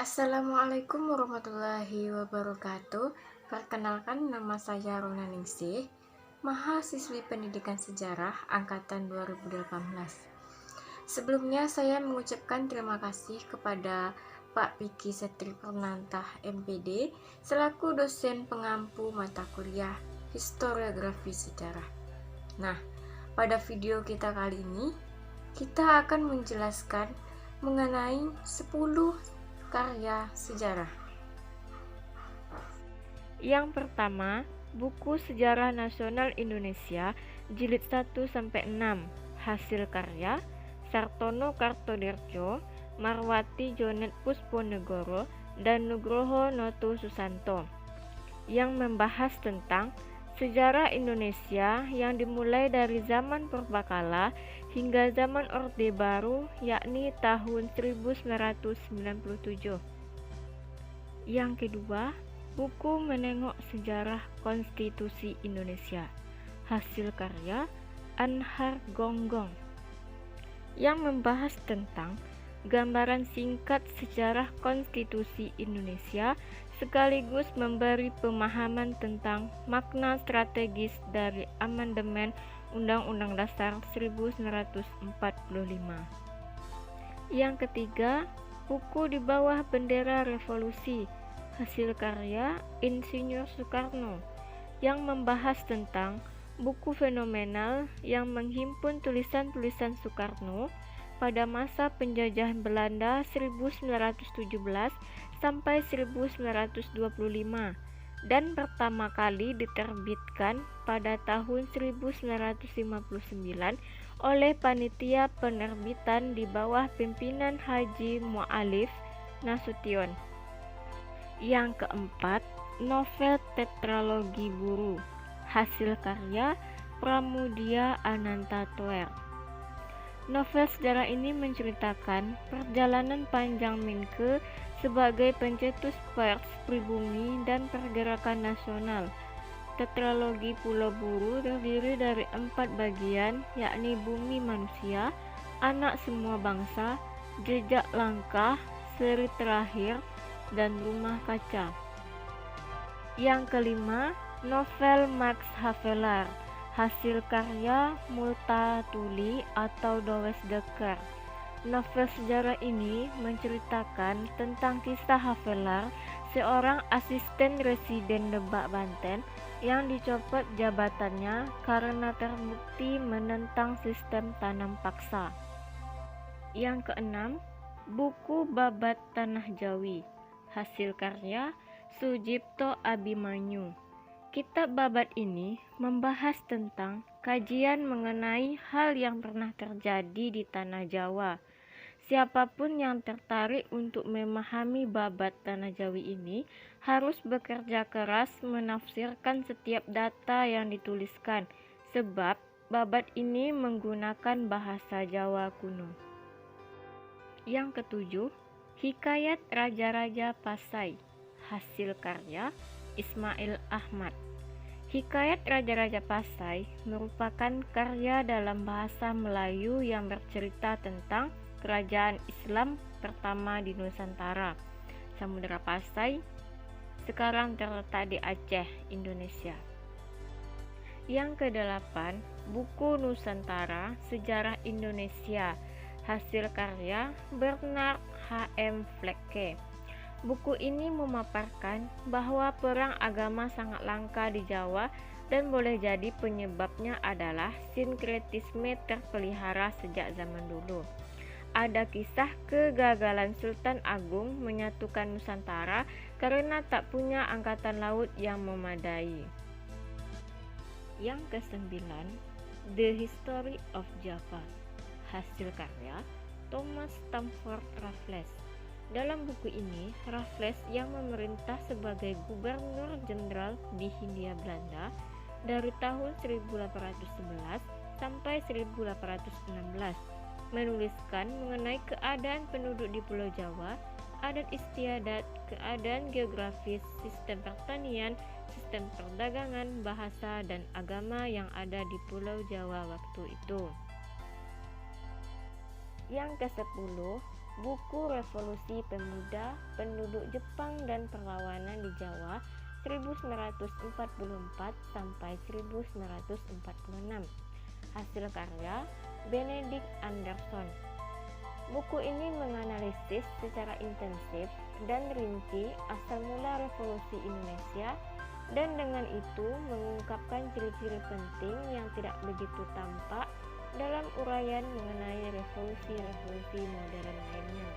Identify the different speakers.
Speaker 1: Assalamualaikum warahmatullahi wabarakatuh. Perkenalkan, nama saya Rona Ningsih, mahasiswi Pendidikan Sejarah Angkatan 2018. Sebelumnya saya mengucapkan terima kasih kepada Pak Piki Setri Pernantah MPD selaku dosen pengampu mata kuliah Historiografi Sejarah. Nah, pada video kita kali ini kita akan menjelaskan mengenai 10 karya sejarah.
Speaker 2: Yang pertama, buku Sejarah Nasional Indonesia jilid 1-6, hasil karya Sartono Kartodirjo, Marwati Jonet Pusponegoro, dan Nugroho Noto Susanto, yang membahas tentang sejarah Indonesia yang dimulai dari zaman Purbakala hingga zaman Orde Baru, yakni tahun 1997. Yang kedua, buku Menengok Sejarah Konstitusi Indonesia, hasil karya Anhar Gonggong, yang membahas tentang gambaran singkat sejarah konstitusi Indonesia sekaligus memberi pemahaman tentang makna strategis dari amandemen Undang-Undang Dasar 1945. Yang ketiga, buku Di Bawah Bendera Revolusi, hasil karya Insinyur Soekarno, yang membahas tentang buku fenomenal yang menghimpun tulisan-tulisan Soekarno pada masa penjajahan Belanda 1917 sampai 1925 dan pertama kali diterbitkan pada tahun 1959 oleh Panitia Penerbitan di bawah pimpinan Haji Mu'alif Nasution. Yang keempat, novel Tetralogi Buru, hasil karya Pramudia Anantatoer. Novel sejarah ini menceritakan perjalanan panjang Menkeu sebagai pencetus pers pribumi dan pergerakan nasional. Tetralogi Pulau Buru terdiri dari 4 bagian, yakni Bumi Manusia, Anak Semua Bangsa, Jejak Langkah, Seri Terakhir, dan Rumah Kaca. Yang kelima, novel Max Havelaar, hasil karya Multatuli atau Dowes Dekker. Novel sejarah ini menceritakan tentang kisah Havelaar, seorang asisten residen Lebak, Banten, yang dicopot jabatannya karena terbukti menentang sistem tanam paksa. Yang keenam, buku Babat Tanah Jawi, hasil karya Sujipto Abimanyu. Kitab Babat ini membahas tentang kajian mengenai hal yang pernah terjadi di Tanah Jawa. Siapapun yang tertarik untuk memahami Babat Tanah Jawi ini harus bekerja keras menafsirkan setiap data yang dituliskan, sebab Babat ini menggunakan bahasa Jawa kuno. Yang ketujuh, Hikayat Raja-Raja Pasai, hasil karya Ismail Ahmad. Hikayat Raja-Raja Pasai merupakan karya dalam bahasa Melayu yang bercerita tentang kerajaan Islam pertama di Nusantara. Samudra Pasai sekarang terletak di Aceh, Indonesia. Yang kedelapan, buku Nusantara Sejarah Indonesia, hasil karya Bernard H.M. Flekke. Buku ini memaparkan bahwa perang agama sangat langka di Jawa dan boleh jadi penyebabnya adalah sinkretisme terpelihara sejak zaman dulu. Ada kisah kegagalan Sultan Agung menyatukan Nusantara karena tak punya angkatan laut yang memadai. Yang kesembilan, The History of Java, hasil karya Thomas Stamford Raffles. Dalam buku ini, Raffles yang memerintah sebagai gubernur jenderal di Hindia Belanda dari tahun 1811 sampai 1816, menuliskan mengenai keadaan penduduk di Pulau Jawa, adat istiadat, keadaan geografis, sistem pertanian, sistem perdagangan, bahasa, dan agama yang ada di Pulau Jawa waktu itu. Yang ke-10, buku Revolusi Pemuda, Penduduk Jepang dan Perlawanan di Jawa 1944 sampai 1946. Hasil karya Benedict Anderson. Buku ini menganalisis secara intensif dan rinci asal mula revolusi Indonesia dan dengan itu mengungkapkan ciri-ciri penting yang tidak begitu tampak dalam uraian mengenai revolusi-revolusi modern lainnya.